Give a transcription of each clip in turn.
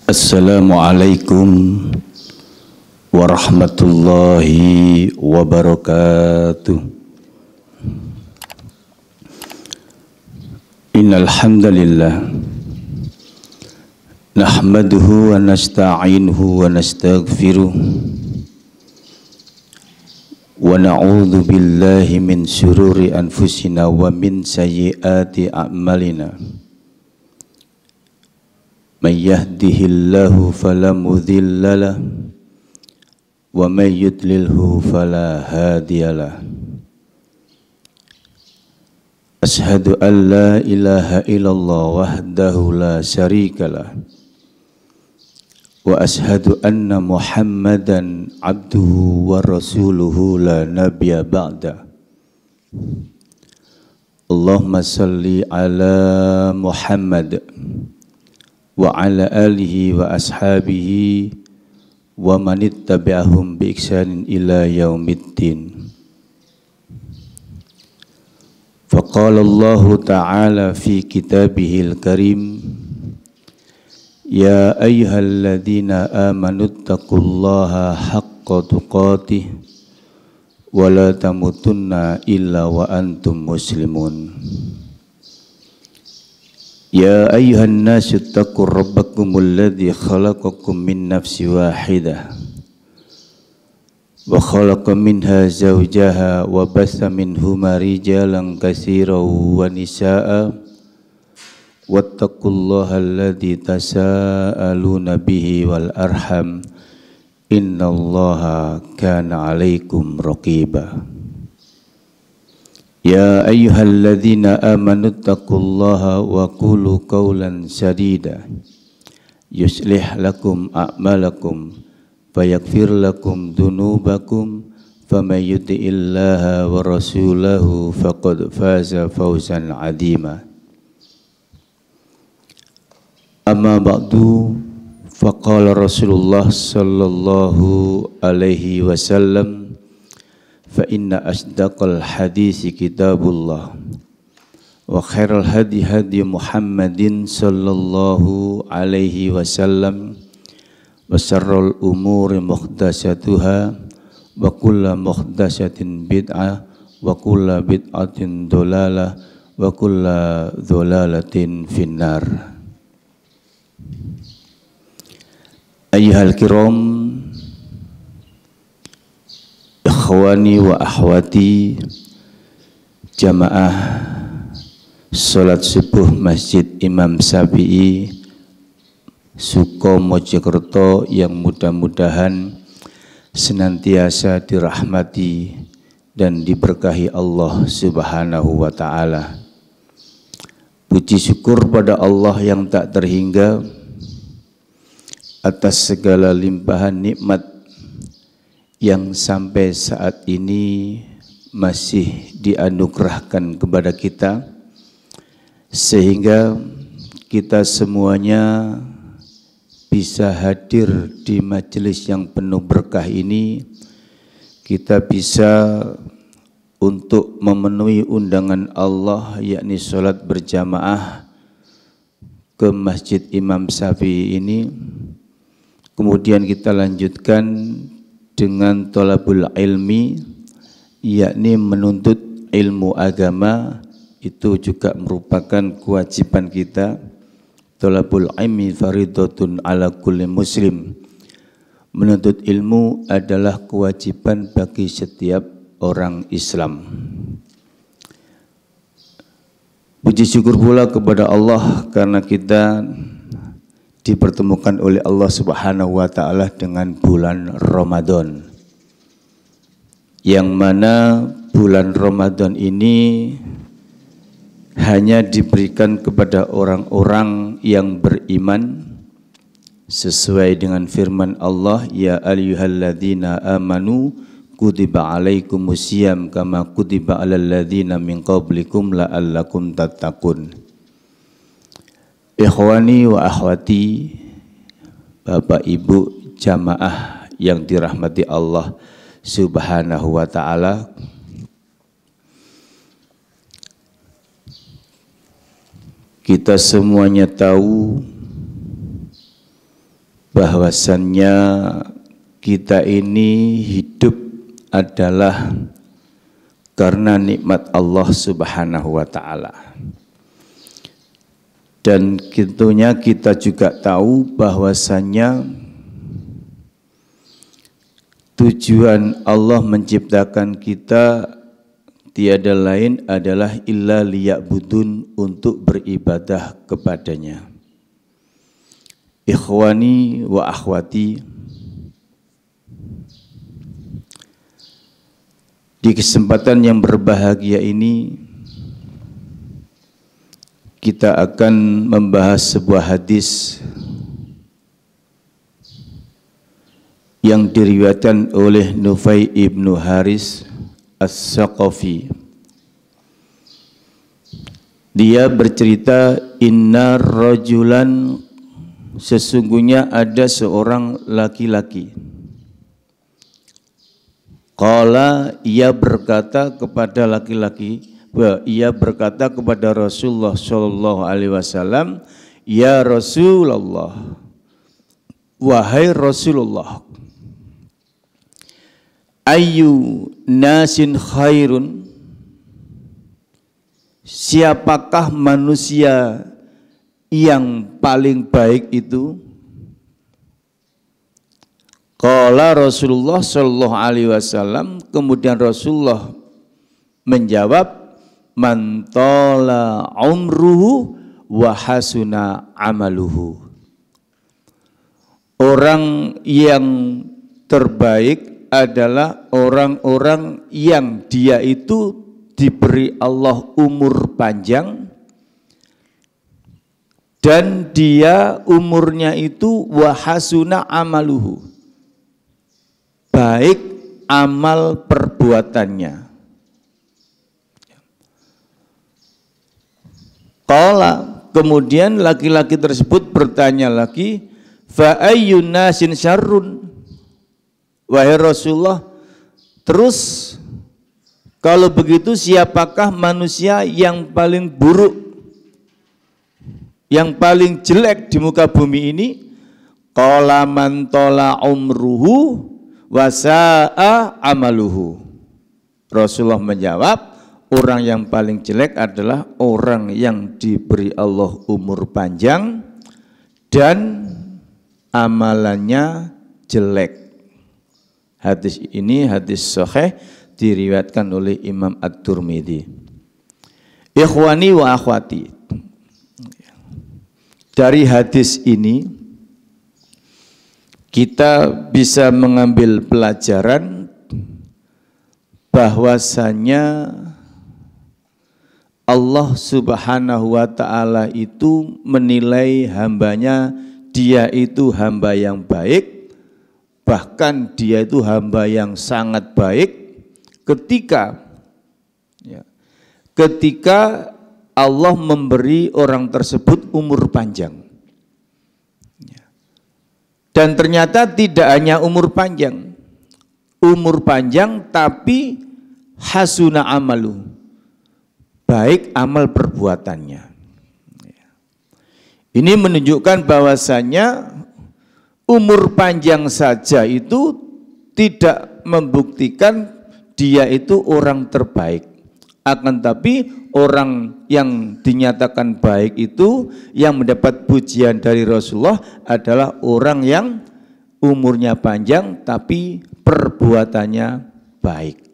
Assalamualaikum warahmatullahi wabarakatuh. Innal hamdalillah nahmaduhu wa nasta'inuhu wa nastaghfiruh wa na'udzu billahi min syururi anfusina wa min sayyiati a'malina. Man yahdihillahu fala mudilla lahu wa may yudlilhu fala hadiyalah. Ashhadu an la ilaha illallah wahdahu la syarikalah wa ashhadu anna Muhammadan abduhu wa rasuluhu la nabiyya ba'da. Allahumma salli ala Muhammad wa ala alihi wa ashabihi wa manittabi'ahum bi ihsanin ila yaumiddin. Faqala Allah ta'ala fi kitabihil karim, ya ayyuhalladzina amanu taqullaha haqqa tuqatih wa la tamutunna illa wa antum muslimun. Ya ayyuhan nasu taqur rabbakumul ladzi khalaqakum min nafsin wahidah wa khalaqa minha zawjaha wa bassa minhuma rijalan katsiran wa nisaa'a wattaqullaha alladzi tasaaluna bihi wal arham innallaha kana 'alaikum raqiba. Ya ayyuhalladzina amanu taqullaha wa qulu qawlan sadida yuslih lakum a'malakum fayaghfir lakum dhunubakum faman yuti'illaha wa rasulahu faqad faza fawzan 'azima. Amma ba'du, faqala Rasulullah sallallahu alaihi wasallam, fa inna asdaqal hadisi kitabullah wa khairal hadi hadi Muhammadin sallallahu alaihi wasallam wa syarrul umuri muhdatsatuha wa kullu muhdatsatin bid'ah wa kullu bid'atin dhalalah wa kullu dhalalatin finnar. Ayyuhal kiram, ikhwani wa akhwati jamaah salat subuh Masjid Imam Syafi'i Suko Mojokerto yang mudah-mudahan senantiasa dirahmati dan diberkahi Allah Subhanahu wa ta'ala. Puji syukur pada Allah yang tak terhingga atas segala limpahan nikmat yang sampai saat ini masih dianugerahkan kepada kita, sehingga kita semuanya bisa hadir di majelis yang penuh berkah ini. Kita bisa untuk memenuhi undangan Allah, yakni sholat berjamaah ke Masjid Imam Syafi'i ini. Kemudian kita lanjutkan dengan thalabul ilmi, yakni menuntut ilmu agama. Itu juga merupakan kewajiban kita. Thalabul ilmi faridatun ala kulli muslim. Menuntut ilmu adalah kewajiban bagi setiap orang Islam. Puji syukur pula kepada Allah karena kita dipertemukan oleh Allah Subhanahu wa ta'ala dengan bulan Ramadan, yang mana bulan Ramadan ini hanya diberikan kepada orang-orang yang beriman sesuai dengan firman Allah, ya ayyuhalladzina amanu kutiba alaikumusiyam kama kutiba alal ladzina min qablikum la'allakum tattaqun. Ikhwani wa akhwati, Bapak Ibu jamaah yang dirahmati Allah Subhanahu wa ta'ala, kita semuanya tahu bahwasannya kita ini hidup adalah karena nikmat Allah Subhanahu wa ta'ala. Dan tentunya kita juga tahu bahwasannya tujuan Allah menciptakan kita tiada lain adalah illa liya'budun, untuk beribadah kepadanya. Ikhwani wa akhwati, di kesempatan yang berbahagia ini kita akan membahas sebuah hadis yang diriwayatkan oleh Nufai ibnu Haris As-Saqafi. Dia bercerita, inna rajulan, sesungguhnya ada seorang laki-laki. Qala, ia berkata kepada laki-laki, ia berkata kepada Rasulullah sallallahu alaihi wasallam, ya Rasulullah, wahai Rasulullah, ayyu nasin khairun, siapakah manusia yang paling baik itu? Qala Rasulullah sallallahu alaihi wasallam, kemudian Rasulullah menjawab, man tala umruhu wa hasuna amaluhu. Orang yang terbaik adalah orang-orang yang dia itu diberi Allah umur panjang dan dia umurnya itu wa hasuna amaluhu, baik amal perbuatannya. Qala, kemudian laki-laki tersebut bertanya lagi, fa ayyun nasin syarrun, wahai Rasulullah, terus kalau begitu siapakah manusia yang paling buruk, yang paling jelek di muka bumi ini? Qala man tola umruhu wasa'a amaluhu. Rasulullah menjawab, orang yang paling jelek adalah orang yang diberi Allah umur panjang dan amalannya jelek. Hadis ini hadis sahih, diriwayatkan oleh Imam At-Tirmidzi. Ikhwani wa akhwati, dari hadis ini kita bisa mengambil pelajaran bahwasanya Allah Subhanahu wa ta'ala itu menilai hambanya, dia itu hamba yang baik, bahkan dia itu hamba yang sangat baik ketika Allah memberi orang tersebut umur panjang. Dan ternyata tidak hanya umur panjang tapi hasuna amalu, baik amal perbuatannya. Ini menunjukkan bahwasanya umur panjang saja itu tidak membuktikan dia itu orang terbaik. Akan tapi orang yang dinyatakan baik itu, yang mendapat pujian dari Rasulullah adalah orang yang umurnya panjang tapi perbuatannya baik.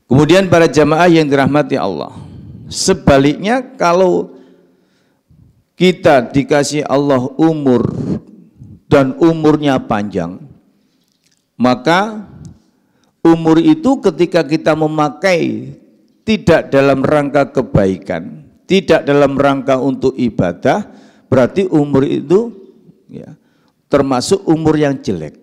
Kemudian para jamaah yang dirahmati Allah, sebaliknya kalau kita dikasih Allah umur dan umurnya panjang, maka umur itu ketika kita memakai tidak dalam rangka kebaikan, tidak dalam rangka untuk ibadah, berarti umur itu termasuk umur yang jelek.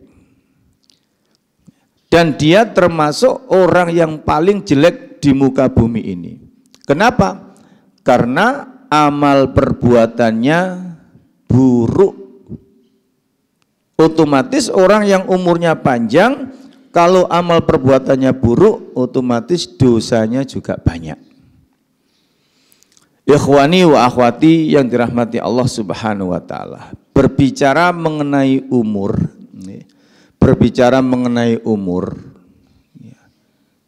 Dan dia termasuk orang yang paling jelek di muka bumi ini. Kenapa? Karena amal perbuatannya buruk. Otomatis orang yang umurnya panjang, kalau amal perbuatannya buruk, otomatis dosanya juga banyak. Ikhwani wa akhwati yang dirahmati Allah Subhanahu wa taala. Berbicara mengenai umur,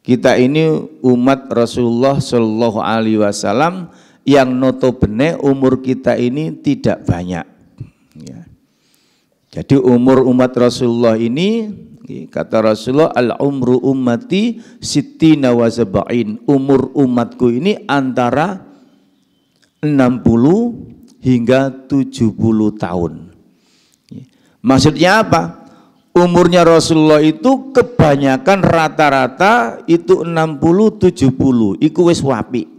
kita ini umat Rasulullah Shallallahu alaihi wasallam yang notabene umur kita ini tidak banyak. Jadi umur umat Rasulullah ini, kata Rasulullah, al-umru ummati sittina wa sab'in. Umur umatku ini antara 60 hingga 70 tahun. Maksudnya apa? Umurnya Rasulullah itu kebanyakan rata-rata itu 60-70. Iku wis wapi.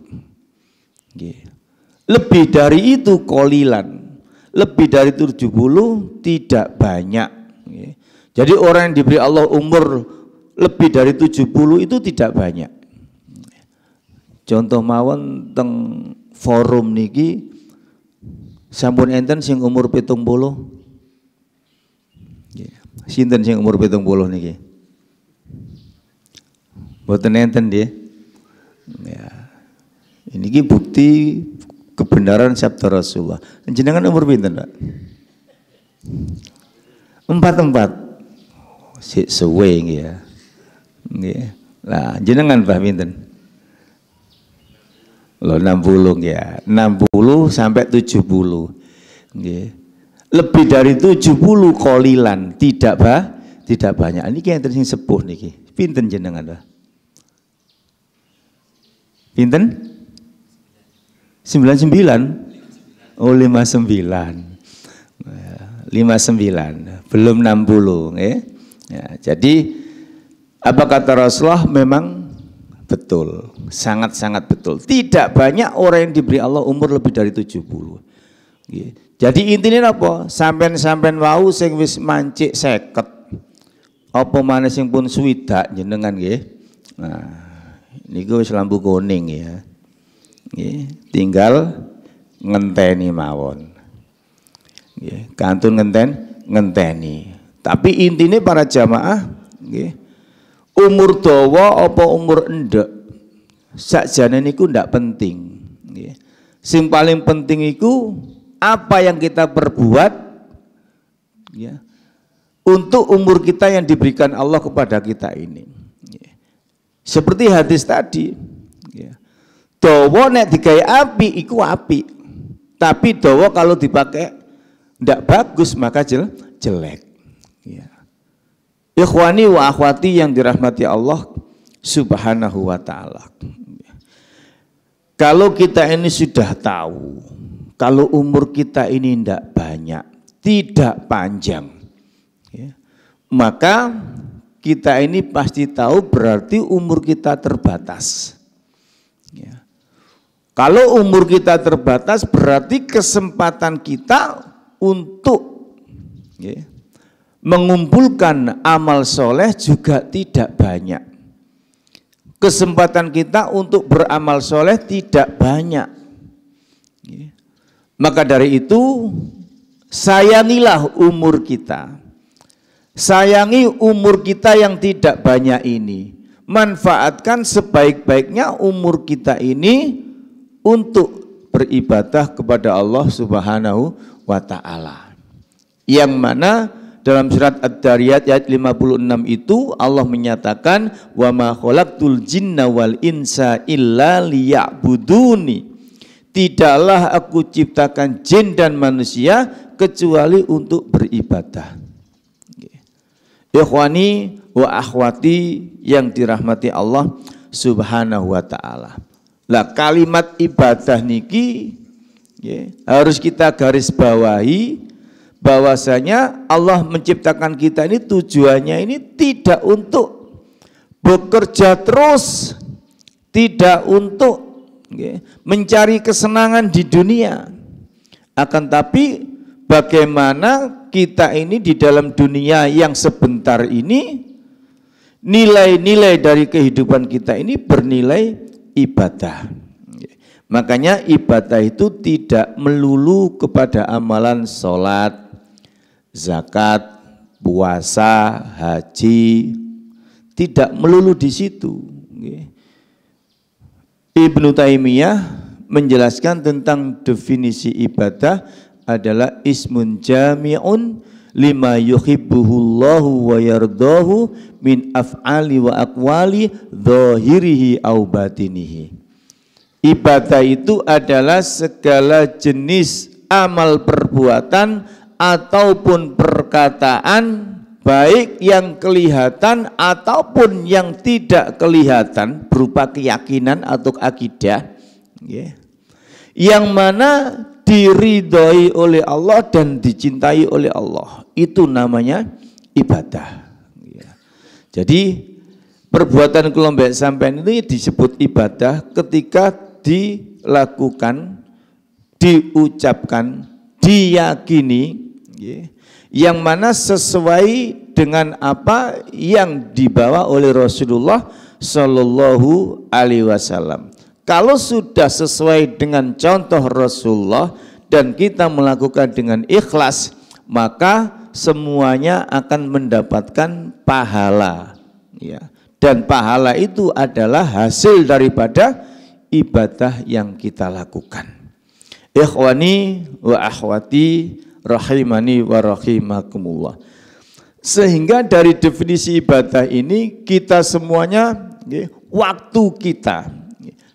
Lebih dari itu kolilan. Lebih dari 70 tidak banyak. Jadi orang yang diberi Allah umur lebih dari 70 itu tidak banyak. Contoh mawon teng forum niki sampun enten sing umur 70. Sinten sing umur 70 niki? Mboten enten nggih. Ya. Ini bukti kebenaran sabda Rasulullah. Jenengan umur pinten, Pak? 44. Sik suwe nggih ya. Nggih. Lah jenengan Pak pinten? Loh 60 ya, 60 sampai 70. Nggih. Lebih dari 70 kolilan, tidak banyak. Niki enten sing sepuh niki. Pinten jenengan, Pak? Pinten? 99. Oh 59. 59, belum 60 ya. Jadi apa kata Rasulullah memang betul, sangat-sangat betul. Tidak banyak orang yang diberi Allah umur lebih dari 70. Jadi intinya apa? Sampai-sampai wau sing wis mancik 50. Apa maneh sing pun swidak jenengan nggih. Nah, niku wis lampu kuning ya. Nggih, tinggal ngenteni mawon. Nggih, kantun ngenteni. Tapi intinya para jamaah nggih, umur dawa apa umur endek sakjane niku ndak penting nggih. Sing paling penting iku apa yang kita perbuat ya untuk umur kita yang diberikan Allah kepada kita ini. Seperti hadis tadi ya. Dawa nek digawe api iku api. Tapi dawa kalau dipakai ndak bagus maka jelek. Ya. Ikhwani wa akhwati yang dirahmati Allah Subhanahu wa taala. Kalau kita ini sudah tahu kalau umur kita ini tidak banyak, tidak panjang, ya, maka kita ini pasti tahu berarti umur kita terbatas. Ya. Kalau umur kita terbatas berarti kesempatan kita untuk ya, mengumpulkan amal soleh juga tidak banyak. Kesempatan kita untuk beramal soleh tidak banyak. Ya. Maka dari itu sayangilah umur kita. Sayangi umur kita yang tidak banyak ini. Manfaatkan sebaik-baiknya umur kita ini untuk beribadah kepada Allah Subhanahu wa taala. Yang mana dalam surat Ad-Dariyat ayat 56 itu Allah menyatakan wa ma khalaqtul jinna wal insa illa liya'buduni. Tidaklah aku ciptakan jin dan manusia kecuali untuk beribadah. Ikhwani wa akhwati yang dirahmati Allah Subhanahu wa taala. Lah kalimat ibadah niki ya, harus kita garis bawahi bahwasanya Allah menciptakan kita ini tujuannya ini tidak untuk bekerja terus, tidak untuk mencari kesenangan di dunia, akan tapi bagaimana kita ini di dalam dunia yang sebentar ini nilai-nilai dari kehidupan kita ini bernilai ibadah. Makanya ibadah itu tidak melulu kepada amalan sholat, zakat, puasa, haji, tidak melulu di situ. Ibnu Taimiyah menjelaskan tentang definisi ibadah adalah ismun jami'un lima yuhibbuhullahu wa yardahu min af'ali wa aqwali dhahirihi au batinihi. Ibadah itu adalah segala jenis amal perbuatan ataupun perkataan, baik yang kelihatan ataupun yang tidak kelihatan, berupa keyakinan atau akidah, yang mana diridhoi oleh Allah dan dicintai oleh Allah. Itu namanya ibadah. Jadi perbuatan kelompok sampean ini disebut ibadah ketika dilakukan, diucapkan, diyakini, yang mana sesuai dengan apa yang dibawa oleh Rasulullah Shallallahu Alaihi Wasallam. Kalau sudah sesuai dengan contoh Rasulullah dan kita melakukan dengan ikhlas, maka semuanya akan mendapatkan pahala, dan pahala itu adalah hasil daripada ibadah yang kita lakukan. Ikhwani wa akhwati rahimani wa rahimakumullah. Sehingga dari definisi ibadah ini kita semuanya, waktu kita,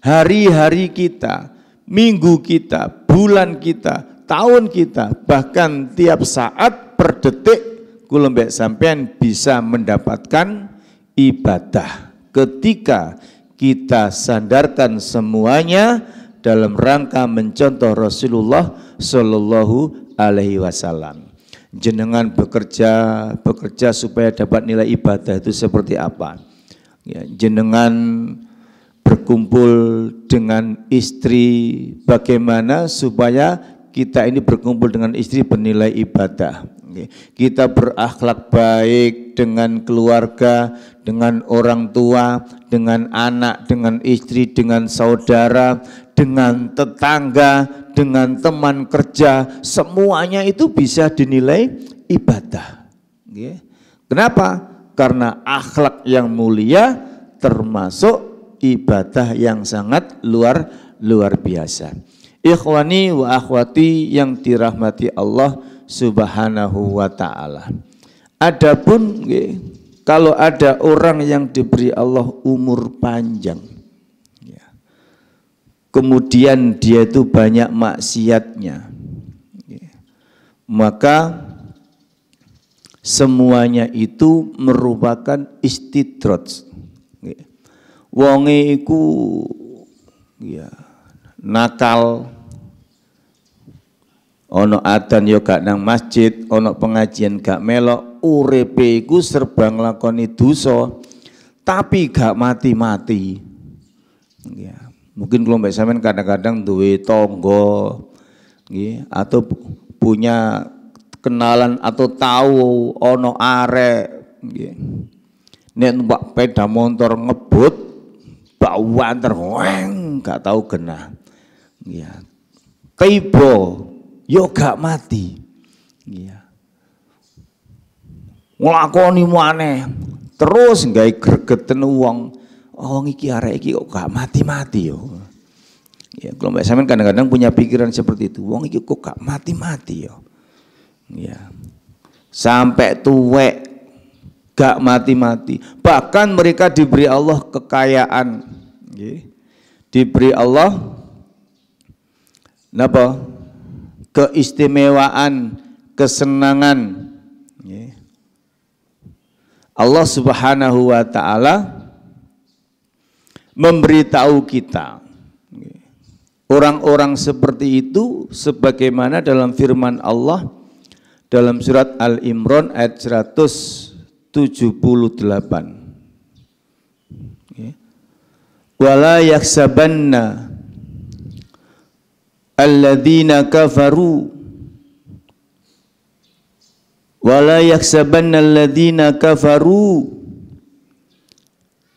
hari-hari kita, minggu kita, bulan kita, tahun kita, bahkan tiap saat per detik kula mbek sampean bisa mendapatkan ibadah ketika kita sandarkan semuanya dalam rangka mencontoh Rasulullah Shallallahu Alaihi Wasallam. Jenengan bekerja supaya dapat nilai ibadah itu seperti apa? Jenengan berkumpul dengan istri, bagaimana supaya kita ini berkumpul dengan istri bernilai ibadah. Kita berakhlak baik dengan keluarga, dengan orang tua, dengan anak, dengan istri, dengan saudara, dengan tetangga, dengan teman kerja, semuanya itu bisa dinilai ibadah. Kenapa? Karena akhlak yang mulia termasuk ibadah yang sangat luar biasa. Ikhwani wa akhwati yang dirahmati Allah Subhanahu wa ta'ala. Adapun kalau ada orang yang diberi Allah umur panjang, kemudian dia itu banyak maksiatnya, maka semuanya itu merupakan istidraj. Wonge iku nakal, ono adzan yo gak nang masjid, ono pengajian gak melok, uripe iku serba nglakoni dosa tapi gak mati-mati. Mungkin kalau mbak sampean kadang-kadang duwe tangga, atau punya kenalan atau tahu ono arek, nek numpak sepeda motor ngebut, bau antar weng gak tahu genah. Tiba yo gak mati. Nglakoni maneh terus gawe gregeten wong. Oh iki arek iki kok gak mati-mati yo. Kalau mbak sampean kadang-kadang punya pikiran seperti itu. Wong iki kok gak mati-mati yo. Sampai tuwek gak mati-mati. Bahkan mereka diberi Allah kekayaan, diberi Allah napa? Keistimewaan, kesenangan. Allah Subhanahu wa ta'ala memberitahu kita orang-orang seperti itu sebagaimana dalam firman Allah dalam surat Al-Imran ayat 178. Wala yaksabanna alladzina kafaru wala yaksabanna alladzina kafaru,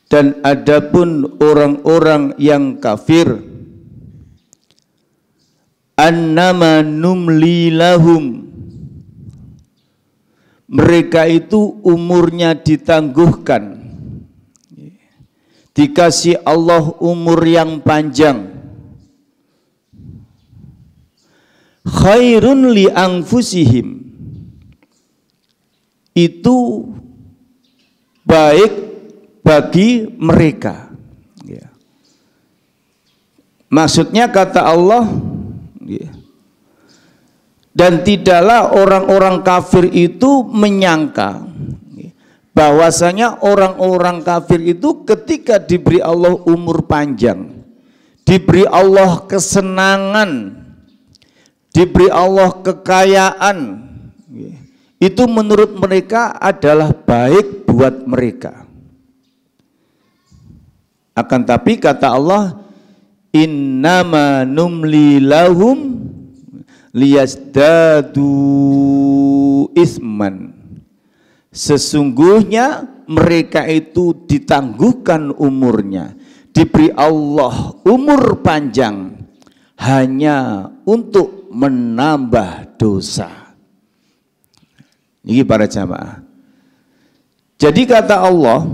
dan adapun orang-orang yang kafir, annama numli lahum, mereka itu umurnya ditangguhkan, dikasih Allah umur yang panjang, khairun li anfusihim, itu baik bagi mereka. Ya. Maksudnya kata Allah, ya, dan tidaklah orang-orang kafir itu menyangka bahwasanya orang-orang kafir itu ketika diberi Allah umur panjang, diberi Allah kesenangan, diberi Allah kekayaan, itu menurut mereka adalah baik buat mereka. Akan tapi kata Allah, innama numli lahum liyazdadu isman, sesungguhnya mereka itu ditangguhkan umurnya, diberi Allah umur panjang hanya untuk menambah dosa. Ini para jamaah. Jadi kata Allah,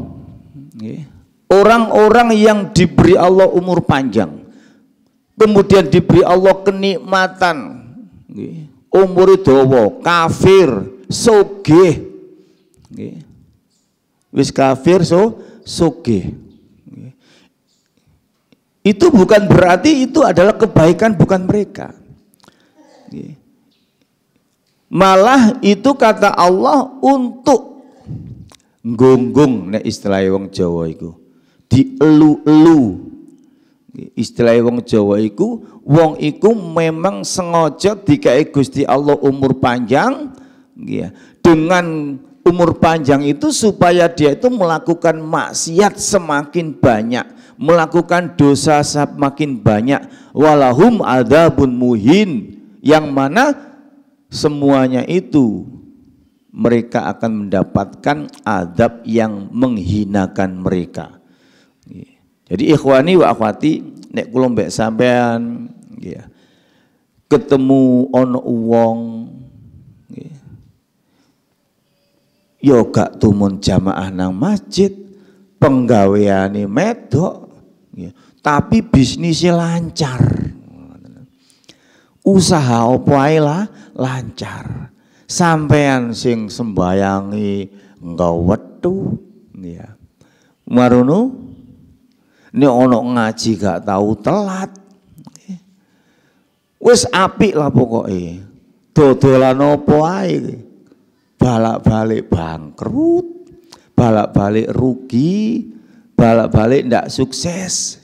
orang-orang yang diberi Allah umur panjang, kemudian diberi Allah kenikmatan, umur dawa, kafir, sogeh, wis kafir sogeh, itu bukan berarti itu adalah kebaikan, bukan mereka. Malah itu kata Allah untuk nggonggung, nek istilah wong Jawa iku dielu-elu. Istilah wong Jawa iku wong iku memang sengaja dikai Gusti Allah umur panjang, ya, dengan umur panjang itu supaya dia itu melakukan maksiat semakin banyak, melakukan dosa semakin banyak, walahum adzabun muhin, yang mana semuanya itu mereka akan mendapatkan azab yang menghinakan mereka. Jadi ikhwani wa akhwati, nek kula mbek sampean ya, ketemu ono wong ya gak tumun jamaah nang masjid, penggaweane medok ya, tapi bisnisnya lancar. Usaha apa ae lah lancar. Sampean sing sembayangi engkau wetu ya. Marono nek ana ngaji gak tahu telat. Wis apik lah pokoke. Dodolan apa ae. Balak-balik bangkrut, balak-balik rugi, balak-balik ndak sukses.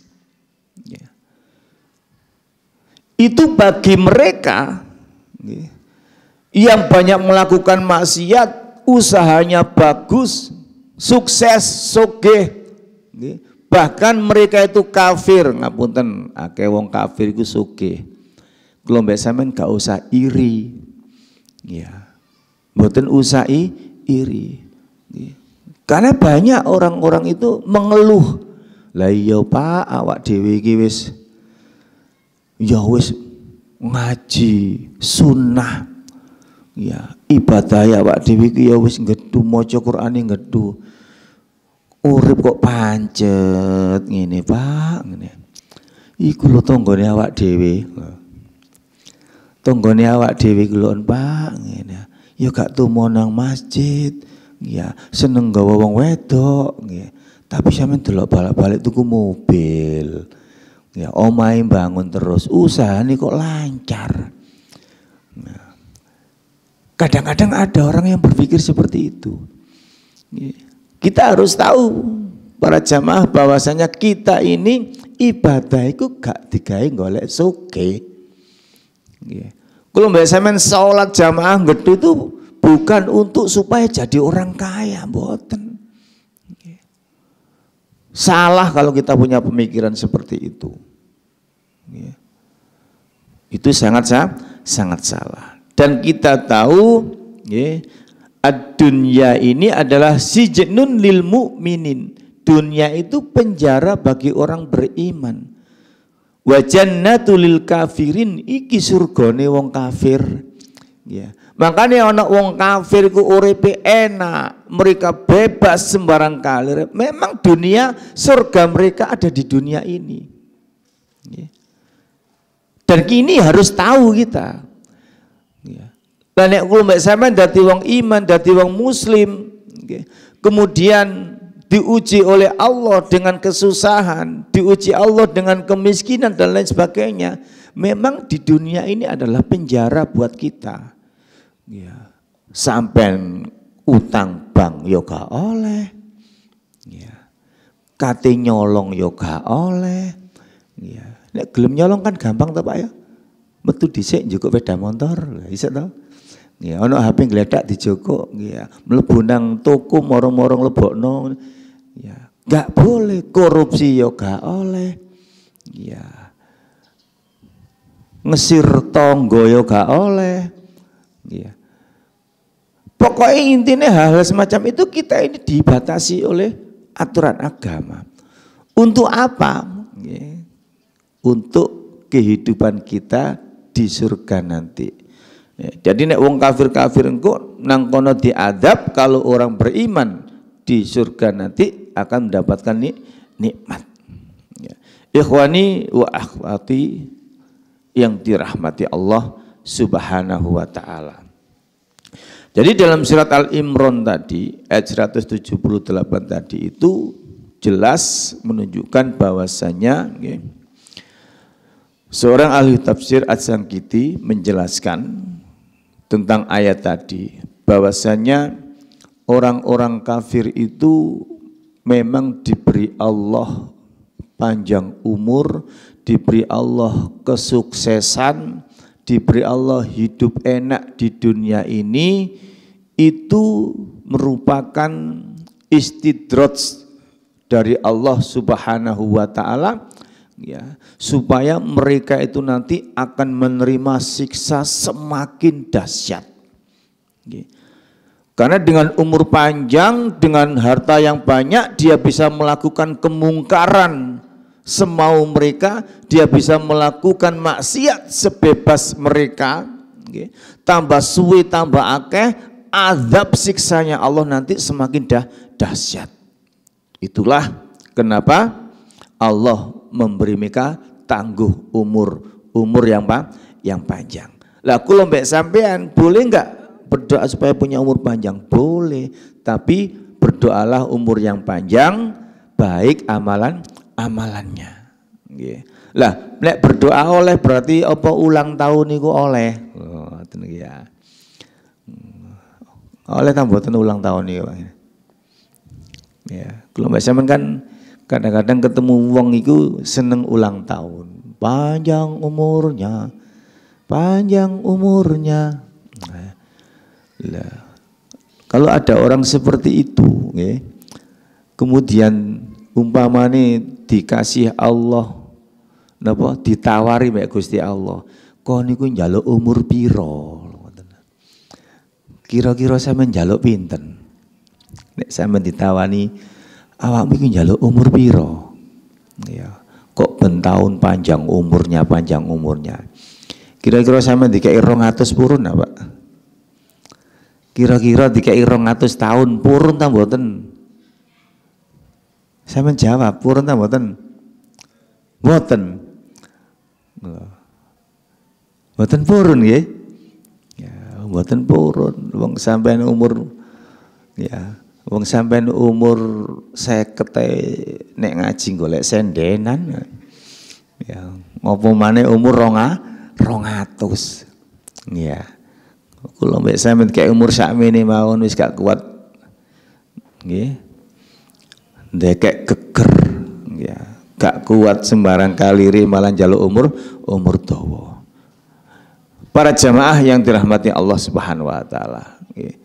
Itu bagi mereka yang banyak melakukan maksiat, usahanya bagus, sukses, sogeh, bahkan mereka itu kafir. Ngapunten, akeh wong kafir iku sogeh. Kula mbek sampean gak usah iri, ya, mboten usah iri, karena banyak orang-orang itu mengeluh, lah iya Pak, awak dhewe iki wis ya wis ngaji sunnah, ya ibadah ya Pak Dewi ya wis ngedhu maca Qur'ane ngedhu, urip kok pancet ngene Pak, ngene. Iku lho tanggane awak dhewe. Tanggane awak dhewe ku lho Pak, ngene. Ya gak tumo nang masjid, ya seneng gawa wong wedok, nggih. Tapi sampean delok balik-balik tuku mobil. Ya, omahe bangun terus, usaha ini kok lancar. Nah, kadang-kadang ada orang yang berpikir seperti itu. Kita harus tahu para jamaah bahwasanya kita ini ibadah itu gak digawe golek soge. Kalau mbak sampean sholat jamaah ngedhu itu bukan untuk supaya jadi orang kaya, mboten. Salah kalau kita punya pemikiran seperti itu. Itu sangat salah. Dan kita tahu ad-dunya ini adalah sijnun lil mu'minin. Dunia itu penjara bagi orang beriman. Wa jannatul lil kafirin, iki surgane wong kafir. Ya. Makanya anak wong kafir ku uripe enak, mereka bebas sembarang kali. Memang dunia, surga mereka ada di dunia ini. Dan kini harus tahu kita, Lah nek kula mbek sampean dadi wong iman, dadi wong muslim, kemudian diuji oleh Allah dengan kesusahan, diuji Allah dengan kemiskinan dan lain sebagainya. Memang di dunia ini adalah penjara buat kita. Ya. Sampai utang bank yo gak oleh. Ya. Kate nyolong yo gak oleh. Ya. Nek gelem nyolong kan gampang to Pak ya. Metu dhisik njukuk sepeda motor, iso to. Ya, ono HP ngledak dijoko, ya. Mlebu nang toko moro-moro nglebokno. Ya, enggak boleh korupsi ya gak oleh. Ya. Ngesir tonggo ya gak oleh. Ya. Pokoknya intinya hal-hal semacam itu kita ini dibatasi oleh aturan agama. Untuk apa? Ya. Untuk kehidupan kita di surga nanti. Ya, jadi nek wong kafir-kafir engko nang kono diadab, kalau orang beriman di surga nanti akan mendapatkan nikmat. Ya. Ikhwani wa akhwati yang dirahmati Allah Subhanahu wa taala. Jadi dalam surat Al-Imran tadi ayat 178 tadi itu jelas menunjukkan bahwasanya seorang ahli tafsir As-Sangkiti menjelaskan tentang ayat tadi, bahwasanya orang-orang kafir itu memang diberi Allah panjang umur, diberi Allah kesuksesan, diberi Allah hidup enak di dunia ini, itu merupakan istidraj dari Allah Subhanahu wa taala, ya, supaya mereka itu nanti akan menerima siksa semakin dahsyat. Karena dengan umur panjang, dengan harta yang banyak, dia bisa melakukan kemungkaran semau mereka, dia bisa melakukan maksiat sebebas mereka. Tambah suwe, tambah akeh, azab siksanya Allah nanti semakin dahsyat. Itulah kenapa Allah memberi mereka tangguh umur yang panjang. Lah kula mbek sampean boleh enggak berdoa supaya punya umur panjang? Boleh, tapi berdoalah umur yang panjang, baik amalannya. Nggih. Lah nek berdoa oleh berarti apa ulang tahun niku oleh? Oh, ngoten ya. Oleh ta mboten ulang tahun niku, Pak? Ya, kula mbek sampean kan kadang-kadang ketemu wong itu seneng ulang tahun, panjang umurnya. Nah, kalau ada orang seperti itu, kemudian umpamane dikasih Allah, napa ditawari mek Gusti Allah, kok niku njaluk umur piro? Kira-kira sampeyan njaluk pinten? Nek sampeyan ditawani awakmu iki njaluk umur piro? Ya, kok ben tahun panjang umurnya. Kira-kira sampeyan dikei 200 purun apa? Kira-kira dikei 200 tahun purun ta mboten? Sampeyan jawab, purun ta mboten? Mboten. Mboten purun nggih. Ya, mboten purun. Wong sampeyan umur ya wong sampean umur 50 nek ngaji golek sendenan. Ya, ngopo maneh umur 200. Ya. Kula mbek sampean kayak umur sakmene mawon wis gak kuat. Nggih. Ndekek geger. Ya, gak kuat sembarang kaliri malah njaluk umur dawa. Para jamaah yang dirahmati Allah Subhanahu wa taala, nggih.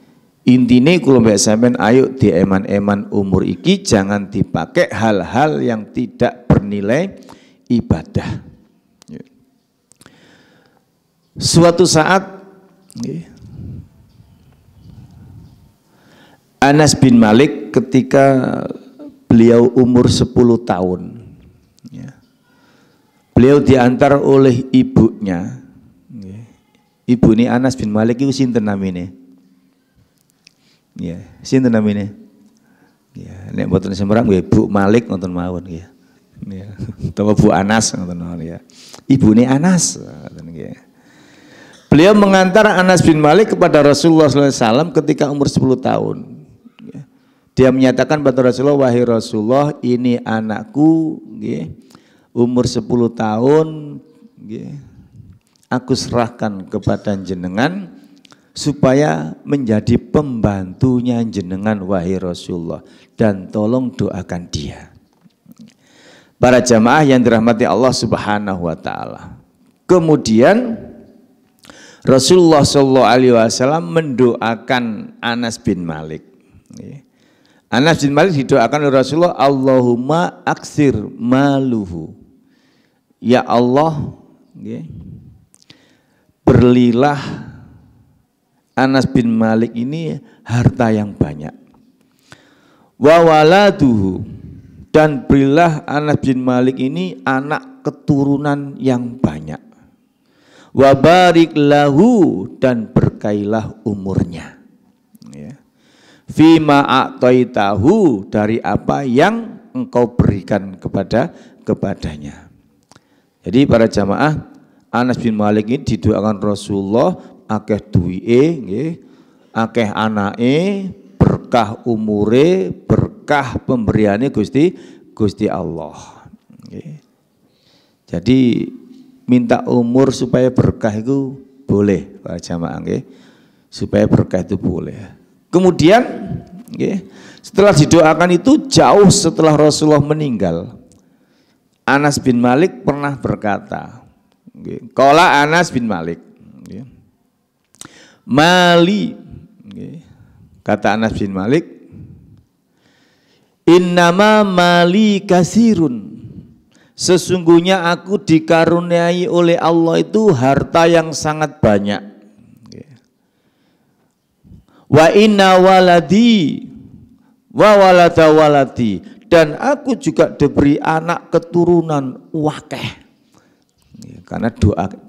Intine kula mbek sampean ayo dieman-eman umur iki jangan dipakai hal-hal yang tidak bernilai ibadah. Suatu saat Anas bin Malik ketika beliau umur 10 tahun, beliau diantar oleh ibunya. Ibu ini Anas bin Malik itu sinten namine? Ya, sinten namine? Ya, nek mboten sembarang nggih Bu Malik nonton mawon nggih. Ya, utawa Bu Anas nonton mawon ya. Ibune Anas ngoten nggih. Beliau mengantar Anas bin Malik kepada Rasulullah SAW ketika umur 10 tahun. Dia menyatakan pada Rasulullah, wahai Rasulullah, ini anakku, umur 10 tahun, aku serahkan kepada jenengan supaya menjadi pembantunya jenengan, wahai Rasulullah, dan tolong doakan dia. Para jamaah yang dirahmati Allah Subhanahu wa taala. Kemudian Rasulullah SAW mendoakan Anas bin Malik. Anas bin Malik didoakan oleh Rasulullah, Allahumma aksir maluhu. Ya Allah, berilah Anas bin Malik ini harta yang banyak. Wa waladuhu, dan berilah Anas bin Malik ini anak keturunan yang banyak. Wa barik lahu, dan berkailah umurnya. Fima a'taitahu, dari apa yang engkau berikan kepadanya. Jadi para jamaah, Anas bin Malik ini didoakan Rasulullah, akeh duwike nggih, akeh anake, berkah umure, berkah pemberiane Gusti Allah. Jadi minta umur supaya berkah itu boleh, para jamaah nggih. Supaya berkah itu boleh. Kemudian setelah didoakan itu, jauh setelah Rasulullah meninggal, Anas bin Malik pernah berkata, qala Anas bin Malik, mali, kata Anas bin Malik, innama mali kasirun, sesungguhnya aku dikaruniai oleh Allah itu harta yang sangat banyak. Wa inna waladi wa walada waladi, dan aku juga diberi anak keturunan wakeh. Karena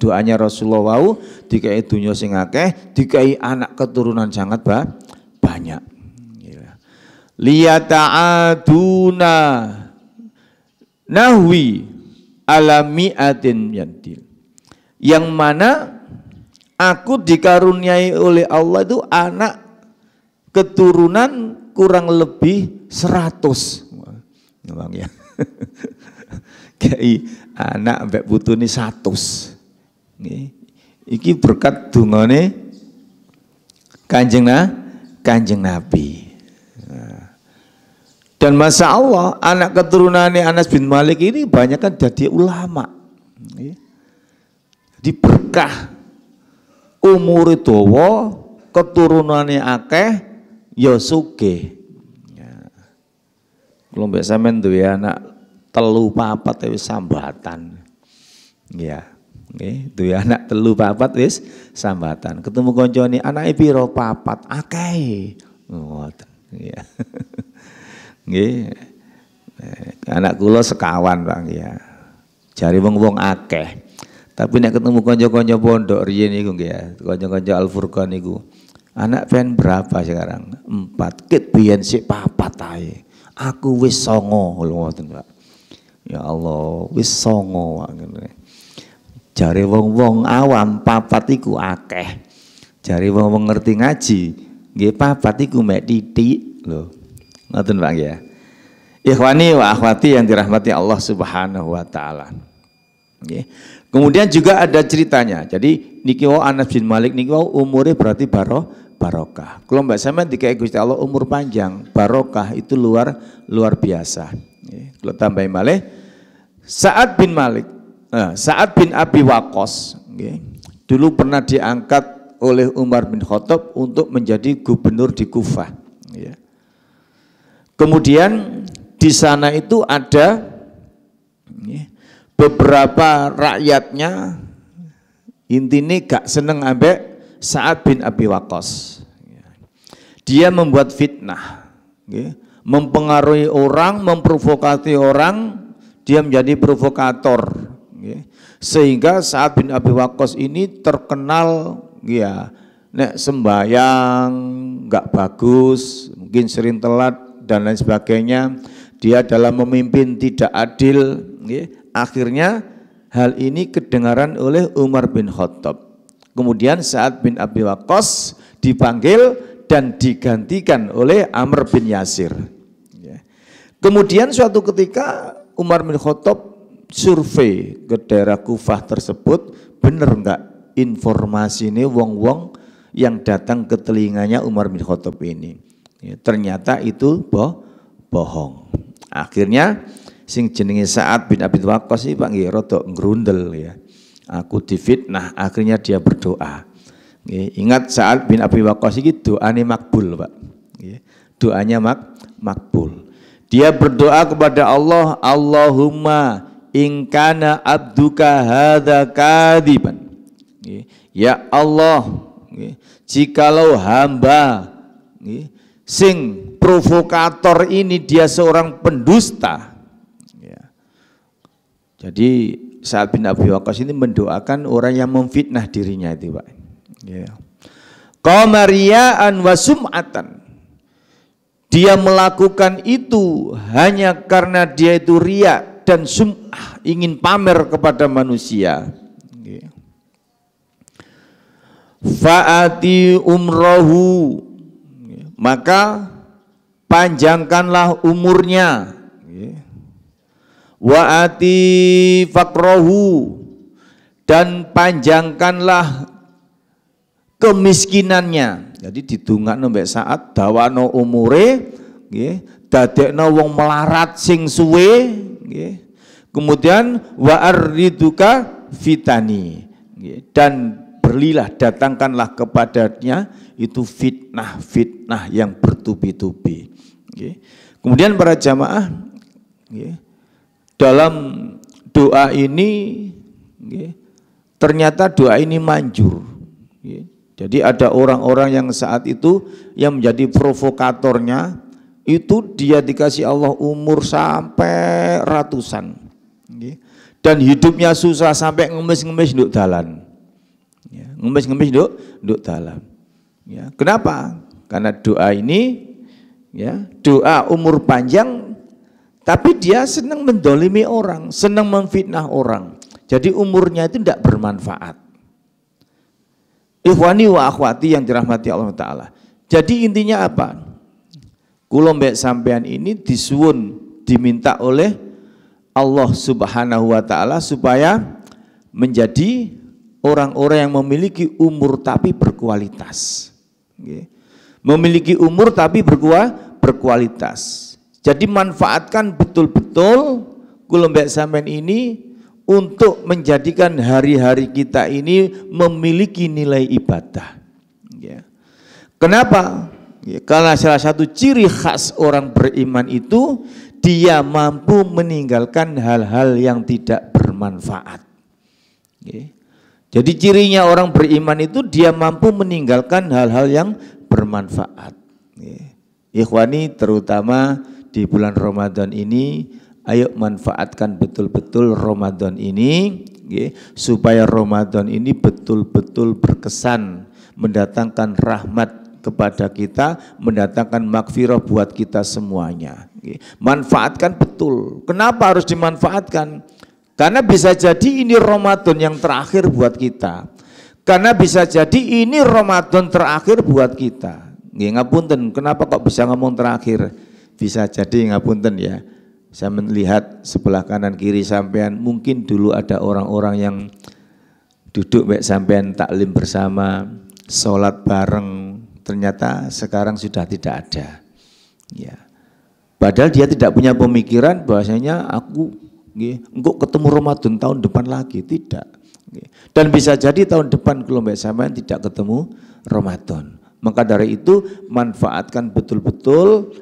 doanya Rasulullah wau, dikai dunya sing akeh, dikai anak keturunan sangat banyak. Liyata'aduna nahwi ala mi'atin yadil, yang mana aku dikaruniai oleh Allah itu anak keturunan kurang lebih 100. Memang ya. Kayak anak mbek putune 100. Iki berkat dungane Kanjeng Nabi. Dan masya Allah, anak keturunannya Anas bin Malik ini banyak kan jadi ulama. Jadi berkah, umur dawa, keturunannya akeh, ya sugih. Kalau mbak sampean duwe anak 3-4 wis sambatan. Ya. Nggih, duwe anak 3-4 wis sambatan. Ketemu kancane anake pira 4, akeh. Ngoten. Ya. Nggih. Anak kula sekawan, Bang, ya. Jare wong-wong akeh. Tapi nek ketemu kanca-kanca pondok riyen niku nggih ya, kanca-kanca Al-Furqan niku. Anak pen berapa sekarang? 4. Kit biyen sik 4 ae. Aku wis 9 ngoten, Pak. Ya Allah, wis 9 ngene. Jare wong-wong awam 4 iku akeh. Jare wong-wong ngerti ngaji, nggih 4 iku mek titik lho. Ngoten, Pak ya. Ikhwani wa akhwati yang dirahmati Allah Subhanahu wa taala. Nggih. Kemudian juga ada ceritanya. Jadi niki wau Anas bin Malik niki wau umure berarti barokah. Kalau mbak sampean dikai Gusti Allah umur panjang, barokah itu luar biasa. Kalau tambahin malih, Sa'ad bin Abi Waqqas, dulu pernah diangkat oleh Umar bin Khattab untuk menjadi gubernur di Kufah. Kemudian di sana itu ada beberapa rakyatnya intinya gak seneng ambek Sa'ad bin Abi Waqqas. Dia membuat fitnah, mempengaruhi orang, memprovokasi orang, dia menjadi provokator, sehingga Sa'ad bin Abi Waqqas ini terkenal, ya, nek sembahyang nggak bagus, mungkin sering telat dan lain sebagainya. Dia dalam memimpin tidak adil. Akhirnya hal ini kedengaran oleh Umar bin Khattab. Kemudian Sa'ad bin Abi Waqqas dipanggil dan digantikan oleh Amr bin Yasir. Kemudian suatu ketika Umar bin Khattab survei ke daerah Kufah tersebut, benar enggak informasi ini wong-wong yang datang ke telinganya Umar bin Khattab ini. Ternyata itu bohong. Akhirnya sing jenenge Sa'ad bin Abi Waqqas iki Pak nggih rada ngrundel ya. Aku difitnah, akhirnya dia berdoa. Ingat Sa'ad bin Abi Waqqas iki doanya makbul, Pak. Doanya makbul. Dia berdoa kepada Allah, Allahumma in kana abduka hadza kadiban. Ya Allah, jikalau hamba sing provokator ini dia seorang pendusta. Jadi Sa'ad bin Abi Waqqas ini mendoakan orang yang memfitnah dirinya itu, Pak. Qamariyaan wa sum'atan. Dia melakukan itu hanya karena dia itu riya dan sum'ah, ingin pamer kepada manusia. Fa'ati umrohu, maka panjangkanlah umurnya. Wa'ati fakrohu, dan panjangkanlah kemiskinannya. Jadi didongakno mbek Sa'ad dawano umure nggih, dadekno wong melarat sing suwe nggih. Kemudian wa arriduka fitani nggih, dan berlilah datangkanlah kepadanya itu fitnah yang bertubi-tubi nggih. Kemudian para jamaah nggih, dalam doa ini nggih, ternyata doa ini manjur nggih. Jadi ada orang-orang yang saat itu yang menjadi provokatornya, itu dia dikasih Allah umur sampai ratusan, dan hidupnya susah sampai ngemis-ngemis nduk dalan, ngemis-ngemis nduk dalan. Kenapa? Karena doa ini, doa umur panjang, tapi dia senang mendolimi orang, senang memfitnah orang. Jadi umurnya itu tidak bermanfaat. Ikhwani wa akhwati yang dirahmati Allah Ta'ala. Jadi intinya apa? Kula mbek sampean ini disuwun, diminta oleh Allah Subhanahu wa Ta'ala supaya menjadi orang-orang yang memiliki umur tapi berkualitas. Memiliki umur tapi berkualitas. Jadi manfaatkan betul-betul kula mbek sampean ini untuk menjadikan hari-hari kita ini memiliki nilai ibadah. Kenapa? Karena salah satu ciri khas orang beriman itu dia mampu meninggalkan hal-hal yang tidak bermanfaat. Jadi cirinya orang beriman itu dia mampu meninggalkan hal-hal yang bermanfaat. Ikhwani, terutama di bulan Ramadan ini, ayo manfaatkan betul-betul Ramadan ini supaya Ramadan ini betul-betul berkesan, mendatangkan rahmat kepada kita, mendatangkan magfirah buat kita semuanya. Manfaatkan betul. Kenapa harus dimanfaatkan? Karena bisa jadi ini Ramadan yang terakhir buat kita. Karena bisa jadi ini Ramadan terakhir buat kita. Ngapunten, kenapa kok bisa ngomong terakhir? Bisa jadi ngapunten ya. Saya melihat sebelah kanan kiri sampean, mungkin dulu ada orang-orang yang duduk baik sampean taklim bersama, sholat bareng, ternyata sekarang sudah tidak ada. Padahal dia tidak punya pemikiran bahwasanya aku engkau ketemu Ramadan tahun depan lagi, tidak. Dan bisa jadi tahun depan kalau baik sampean tidak ketemu Ramadan. Maka dari itu manfaatkan betul-betul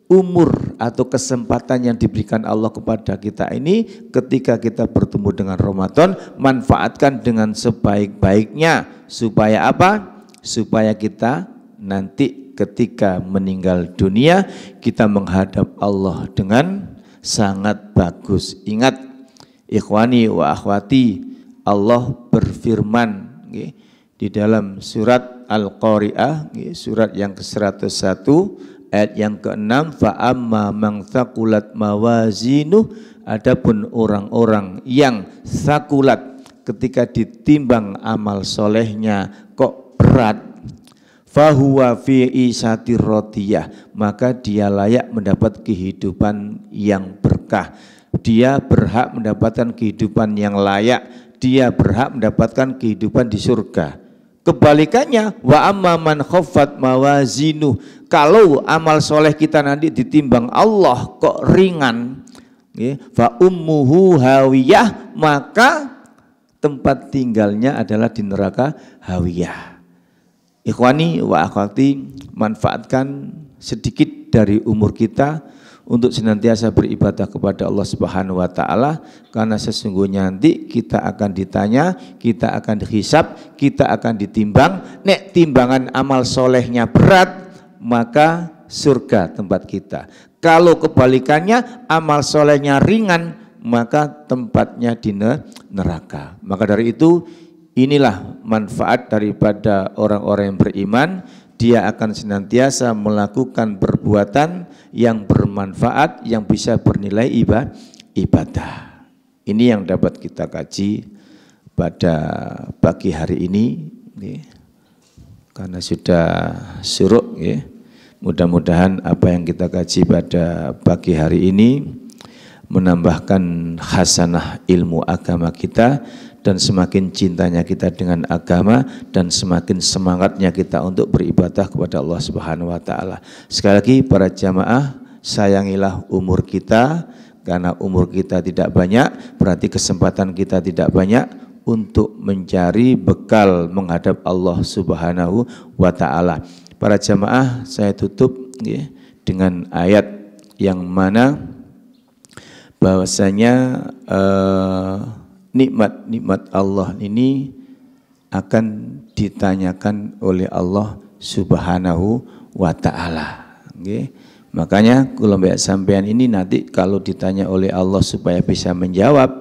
umur atau kesempatan yang diberikan Allah kepada kita ini ketika kita bertemu dengan Ramadan, manfaatkan dengan sebaik-baiknya supaya apa? Supaya kita nanti ketika meninggal dunia kita menghadap Allah dengan sangat bagus. Ingat ikhwani wa akhwati, Allah berfirman di dalam surat Al-Qari'ah, surat yang ke-101 ayat yang ke-6, fa amma man thaqulat mawazinuh, adapun orang-orang yang thaqulat ketika ditimbang amal solehnya kok berat, fahuwa fi isatir radiyah, maka dia layak mendapat kehidupan yang berkah. Dia berhak mendapatkan kehidupan yang layak, dia berhak mendapatkan kehidupan di surga. Kebalikannya, wa amma man khaffat mawazinu, kalau amal soleh kita nanti ditimbang Allah kok ringan, fa ummuhu hawiyah, maka tempat tinggalnya adalah di neraka hawiyah. Ikhwani wa akhwati, manfaatkan sedikit dari umur kita untuk senantiasa beribadah kepada Allah Subhanahu wa taala, karena sesungguhnya nanti kita akan ditanya, kita akan dihisab, kita akan ditimbang. Nek timbangan amal solehnya berat, maka surga tempat kita. Kalau kebalikannya amal solehnya ringan, maka tempatnya di neraka. Maka dari itu, inilah manfaat daripada orang-orang yang beriman. Dia akan senantiasa melakukan perbuatan yang bermanfaat, yang bisa bernilai ibadah. Ini yang dapat kita kaji pada pagi hari ini, karena sudah syuruk. Mudah-mudahan apa yang kita kaji pada pagi hari ini menambahkan hasanah ilmu agama kita, dan semakin cintanya kita dengan agama, dan semakin semangatnya kita untuk beribadah kepada Allah Subhanahu wa taala. Sekali lagi para jamaah, sayangilah umur kita, karena umur kita tidak banyak, berarti kesempatan kita tidak banyak untuk mencari bekal menghadap Allah Subhanahu wa taala. Para jamaah, saya tutup dengan ayat yang mana bahwasanya nikmat-nikmat Allah ini akan ditanyakan oleh Allah Subhanahu wa taala. Makanya kula mbek sampean ini nanti kalau ditanya oleh Allah supaya bisa menjawab,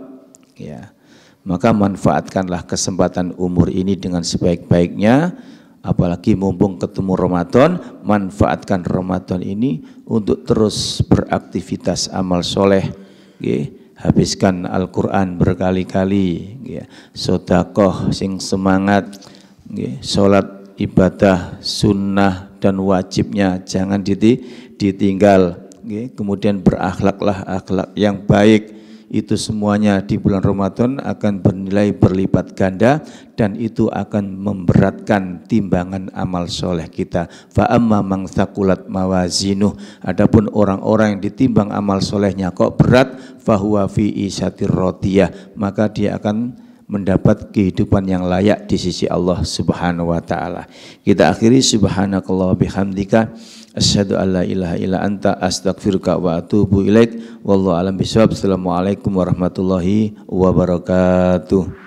maka manfaatkanlah kesempatan umur ini dengan sebaik-baiknya. Apalagi mumpung ketemu Ramadan, manfaatkan Ramadan ini untuk terus beraktivitas amal soleh. Habiskan Al-Quran berkali-kali, sedekah sing semangat, sholat ibadah sunnah dan wajibnya jangan ditinggal, kemudian berakhlaklah akhlak yang baik. Itu semuanya di bulan Ramadan akan bernilai berlipat ganda, dan itu akan memberatkan timbangan amal soleh kita. Fa amma man thaqulat mawazinuh, adapun orang-orang yang ditimbang amal solehnya kok berat, fahuwa fi isatir radiyah, maka dia akan mendapat kehidupan yang layak di sisi Allah Subhanahu wa taala. Kita akhiri, subhanakallah bihamdika, asyhadu an la ilaha illa anta, astaghfiruka wa atubu ilaik. Wallahu a'lam bishawab. Assalamualaikum warahmatullahi wabarakatuh.